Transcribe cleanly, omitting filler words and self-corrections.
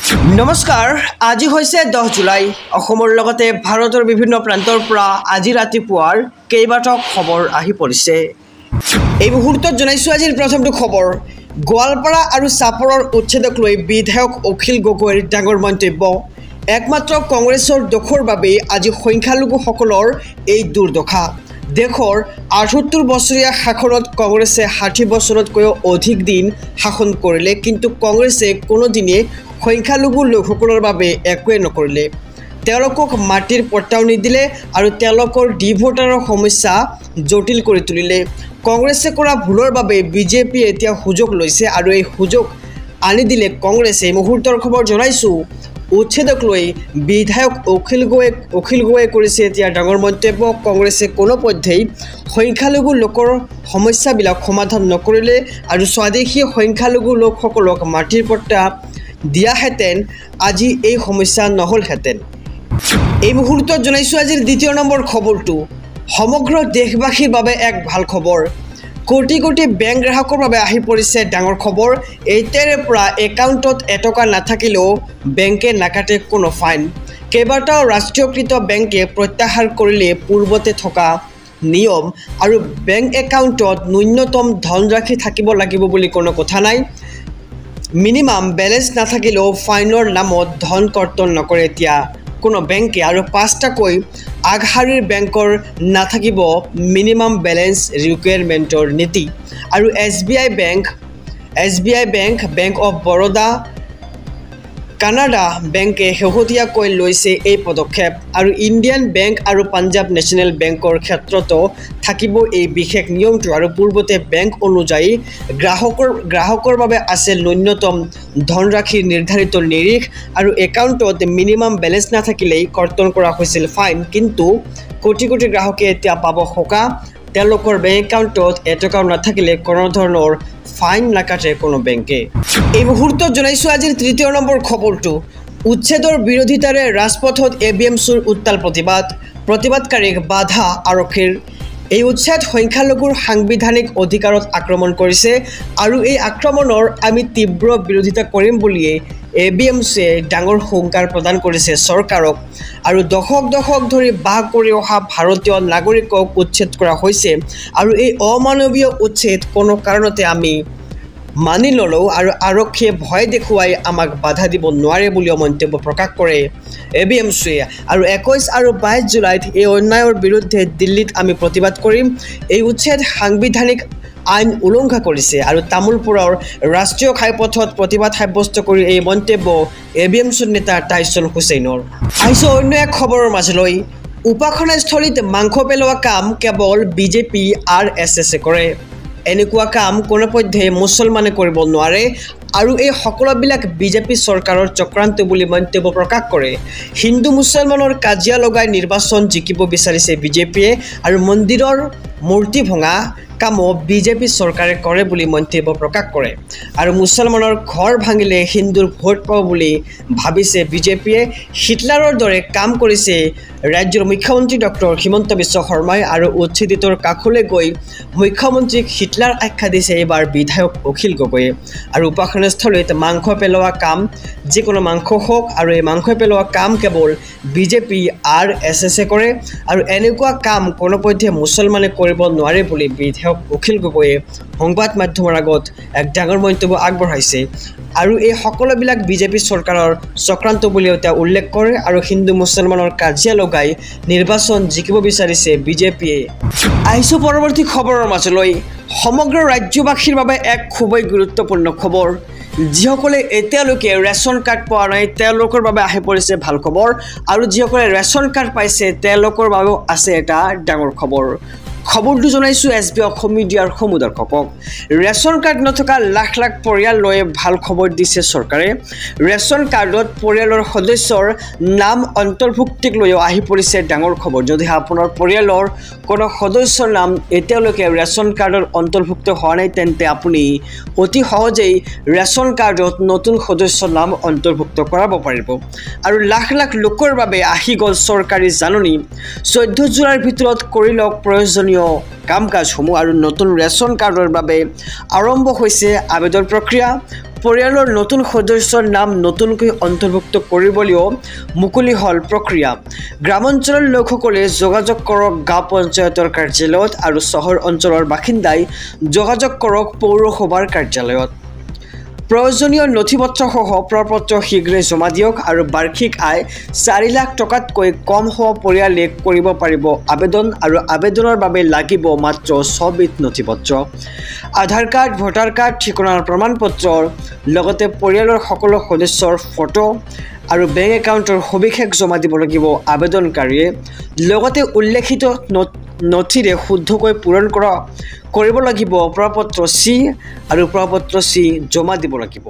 নমস্কাৰ আজি হৈছে 10 জুলাই অসমৰ লগতে ভাৰতৰ বিভিন্ন প্ৰান্তৰ পৰা আজি ৰাতিপুৱাৰ কেইবাটাও খবৰ আহি পৰিছে এই মুহূৰ্তত জনাইছো আজিৰ প্ৰথমটো খবৰ গোৱালপাৰা আৰু চাপৰৰ উচ্ছেদক লৈ বিধায়ক অখিল গগৈৰ ডাঙৰ মন্তব্য একমাত্ৰ কংগ্ৰেছৰ দখৰ বাবে আজি সংখ্যালঘুসকলৰ এই দুৰ্দশা দেশৰ ৭৮ বছৰীয়া শাসনত কংগ্ৰেছে ৬০ বছৰতকৈও অধিক দিন শাসন কৰিলে কিন্তু কংগ্ৰেছে কোনোদিনে সংখ্যালঘু লোকসকলৰ বাবে একোৱে নকৰিলে তেওঁলোকক মাটিৰ পট্টাও নিদিলে আৰু তেওঁলোকৰ ডি ভোটাৰৰ সমস্যা জটিল কৰি তুলিলে কংগ্ৰেছে কৰা ভুলৰ বাবে বিজেপি এতিয়া সুযোগ লৈছে আৰু এই সুযোগ আনি দিলে কংগ্ৰেছে মুহূৰ্তৰ খবৰ জনাইছো উচ্ছেদক লৈ বিধায়ক অখিল গগৈয়ে কৰিছে এতিয়া ডাঙৰ মন্তব্য কংগ্ৰেছে কোনো পধ্যেই সংখ্যালঘু লোকৰ সমস্যাবিলাক সমাধান নকৰিলে আৰু স্বদেশী সংখ্যালঘু লোকসকলক মাটিৰ পট্টা দিয়াহেঁতেন আজি এই সমস্যা নহলহেঁতেন এই মুহূৰ্তত জনাইছো আজিৰ দ্বিতীয় নম্বৰ খবৰটো সমগ্ৰ দেশবাসীৰ বাবে এক ভাল খবৰ কোটি কোটি বেংক গ্ৰাহকৰ বাবে আহি পৰিছে ডাঙৰ খবৰ এতিয়াৰে পৰা একাউণ্টত এটকা নাথাকিলেও বেংকে নাকাটে কোনো ফাইন কেইবাটাও ৰাষ্ট্ৰীয়কৃত বেংকে প্ৰত্যাহাৰ কৰিলে পূৰ্বতে থকা নিয়ম আৰু বেংক একাউণ্টত ন্যূনতম ধনৰাশি থাকিব লাগিব বুলি কোনো কথা নাই মিনিমাম বেলেন্স নাথাকিলেও ফাইনৰ নামত ধন কৰ্তন নকৰে এতিয়া কোনো বেংকে আৰু ৫টাকৈ আগশাৰীৰ বেংকৰ নাথাকিব মিনিমাম বেলেন্স ৰিকুৱাৰমেণ্টৰ নীতি আৰু SBI bank bank of Baroda Canada বেংকে শেহতীয়াকৈ লৈছে এই পদক্ষেপ আৰু ইণ্ডিয়ান বেংক আৰু পাঞ্জাৱ নেশ্যনেল বেংকৰ ক্ষেত্ৰতো থাকিব এই বিশেষ নিয়মটো আৰু পূৰ্বতে বেংক অনুযায়ী গ্ৰাহকৰ বাবে আছে ন্যূনতম ধনৰাশিৰ নিৰ্ধাৰিত নিৰিখ আৰু একাউণ্টত মিনিমাম বেলেন্স নাথাকিলেই কৰ্তন কৰা হৈছিল ফাইন কিন্তু কোটি কোটি গ্ৰাহকে এতিয়া পাব সকাহ তেওঁলোকৰ বেংক একাউণ্টত এটকাও নাথাকিলে কোনো ধৰণৰ ফাইন নাকাটে কোনো বেংকে এই মুহূৰ্তত জনাইছো আজিৰ তৃতীয় নম্বৰ খবৰটো উচ্ছেদৰ বিৰোধিতাৰে ৰাজপথত ABMCৰ উত্তাল প্ৰতিবাদকাৰীক বাধা আৰক্ষীৰ এই উচ্ছেদ সংখ্যালঘুৰ সাংবিধানিক অধিকাৰত আক্ৰমণ কৰিছে আৰু এই আক্ৰমণৰ আমি তীব্ৰ বিৰোধিতা কৰিম বুলিয়ে ABMCয়ে ডাঙৰ হুংকাৰ প্ৰদান কৰিছে চৰকাৰক আৰু দশক ধৰি বাস কৰি অহা ভাৰতীয় নাগৰিকক উচ্ছেদ কৰা হৈছে আৰু এই অমানৱীয় উচ্ছেদ কোনো কাৰণতে আমি মানি নলওঁ আৰু আৰক্ষীয়ে ভয় দেখুৱাই আমাক বাধা দিব নোৱাৰে বুলি মন্তব্য প্ৰকাশ কৰে ABMCয়ে আৰু ২১ আৰু ২২ জুলাইত এই অন্যায়ৰ বিৰুদ্ধে দিল্লীত আমি প্ৰতিবাদ কৰিম এই উচ্ছেদ সাংবিধানিক আইন উলংঘা কৰিছে আৰু তামুলপুৰৰ ৰাষ্ট্ৰীয় ঘাইপথত প্ৰতিবাদ সাব্যস্ত কৰি এই মন্তব্য ABMCৰ নেতা টাইছন হুছেইনৰ আহিছে অন্য এক খবৰৰ মাজলৈ উপাসনাস্থলীত মাংস পেলোৱা কাম কেৱল বিজেপি RSSে কৰে এনেকুৱা কাম কোনো পধ্যে মুছলমানে কৰিব নোৱাৰে আৰু এই সকলোবিলাক বিজেপি চৰকাৰৰ চক্ৰান্ত বুলি মন্তব্য প্ৰকাশ কৰে হিন্দু মুছলমানৰ কাজিয়া লগাই নিৰ্বাচন জিকিব বিচাৰিছে বিজেপিয়ে আৰু মন্দিৰৰ মূৰ্তি ভঙা কামো বিজেপি চৰকাৰে কৰে বুলি মন্তব্য প্ৰকাশ কৰে আৰু মুছলমানৰ ঘৰ ভাঙিলে হিন্দুৰ ভোট পাব বুলি ভাবিছে বিজেপিয়ে হিটলাৰৰ দৰে কাম কৰিছে ৰাজ্যৰ মুখ্যমন্ত্ৰী ডক্টৰ হিমন্ত বিশ্ব শৰ্মাই আৰু উচ্ছেদিতৰ কাষলৈ গৈ মুখ্যমন্ত্ৰীক হিটলাৰ আখ্যা দিছে এইবাৰ বিধায়ক অখিল গগৈয়ে আৰু উপাসনাস্থলীত মাংস পেলোৱা কাম যিকোনো মাংস হওক আৰু এই মাংস পেলোৱা কাম কেৱল বিজেপি RSSে কৰে আৰু এনেকুৱা কাম কোনো পধ্যে মুছলমানে কৰিব নোৱাৰে বুলি বিধায়ক অখিল গগৈয়ে সংবাদ মাধ্যমৰ আগত এক ডাঙৰ মন্তব্য আগবঢ়াইছে আৰু এই সকলোবিলাক বিজেপি চৰকাৰৰ চক্ৰান্ত বুলিও তেওঁ উল্লেখ কৰে আৰু হিন্দু মুছলমানৰ কাজিয়া লগাই নিৰ্বাচন জিকিব বিচাৰিছে বিজেপিয়ে আহিছো পৰৱৰ্তী খবৰৰ মাজলৈ সমগ্ৰ ৰাজ্যবাসীৰ বাবে এক খুবেই গুৰুত্বপূৰ্ণ খবৰ যিসকলে এতিয়ালৈকে ৰেচন কাৰ্ড পোৱা নাই তেওঁলোকৰ বাবে আহি পৰিছে ভাল খবৰ আৰু যিসকলে ৰেচন কাৰ্ড পাইছে তেওঁলোকৰ বাবেও আছে এটা ডাঙৰ খবৰটো জনাইছো SB অসম মিডিয়াৰ দৰ্শকক ৰেচন কাৰ্ড নথকা লাখ লাখ পৰিয়াললৈ ভাল খবৰ দিছে চৰকাৰে ৰেচন কাৰ্ডত পৰিয়ালৰ সদস্যৰ নাম অন্তৰ্ভুক্তিক লৈ আহি পৰিছে ডাঙৰ খবৰ যদি আপোনাৰ পৰিয়ালৰ কোনো সদস্যৰ নাম এতিয়ালৈকে ৰেচন কাৰ্ডৰ অন্তৰ্ভুক্ত হোৱা নাই তেন্তে আপুনি অতি সহজেই ৰেচন কাৰ্ডত নতুন সদস্যৰ নাম অন্তৰ্ভুক্ত কৰাব পাৰিব আৰু লাখ লাখ লোকৰ বাবে আহি গ'ল চৰকাৰী জাননী 14 জুলাইৰ ভিতৰত কৰি লওক প্ৰয়োজনীয় প্ৰয়োজনীয় কাম কাজসমূহ আৰু নতুন ৰেচন কাৰ্ডৰ বাবে আৰম্ভ হৈছে আবেদন প্ৰক্ৰিয়া পৰিয়ালৰ নতুন সদস্যৰ নাম নতুনকৈ অন্তৰ্ভুক্ত কৰিবলৈও মুকলি হ'ল প্ৰক্ৰিয়া গ্ৰামাঞ্চলৰ লোকসকলে যোগাযোগ কৰক গাঁও পঞ্চায়তৰ কাৰ্যালয়ত আৰু চহৰ অঞ্চলৰ বাসিন্দাই যোগাযোগ কৰক পৌৰসভাৰ কাৰ্যালয়ত প্ৰয়োজনীয় নথিপত্ৰসহ প্ৰপত্ৰ শীঘ্ৰে জমা দিয়ক আৰু বাৰ্ষিক আয় 4 লাখ টকাতকৈ কম হোৱা পৰিয়ালে কৰিব পাৰিব আবেদন আৰু আবেদনৰ বাবে লাগিব মাত্ৰ 6 বিধ নথিপত্ৰ আধাৰ কাৰ্ড ভোটাৰ কাৰ্ড ঠিকনাৰ প্ৰমাণপত্ৰৰ লগতে পৰিয়ালৰ সকলো সদস্যৰ ফটো আৰু বেংক একাউণ্টৰ সবিশেষ জমা দিব লাগিব আবেদনকাৰীয়ে লগতে উল্লেখিত নথিৰে শুদ্ধকৈ পূৰণ কৰিব লাগিব প্ৰপত্ৰ চি আৰু প্ৰপত্ৰ চি জমা দিব লাগিব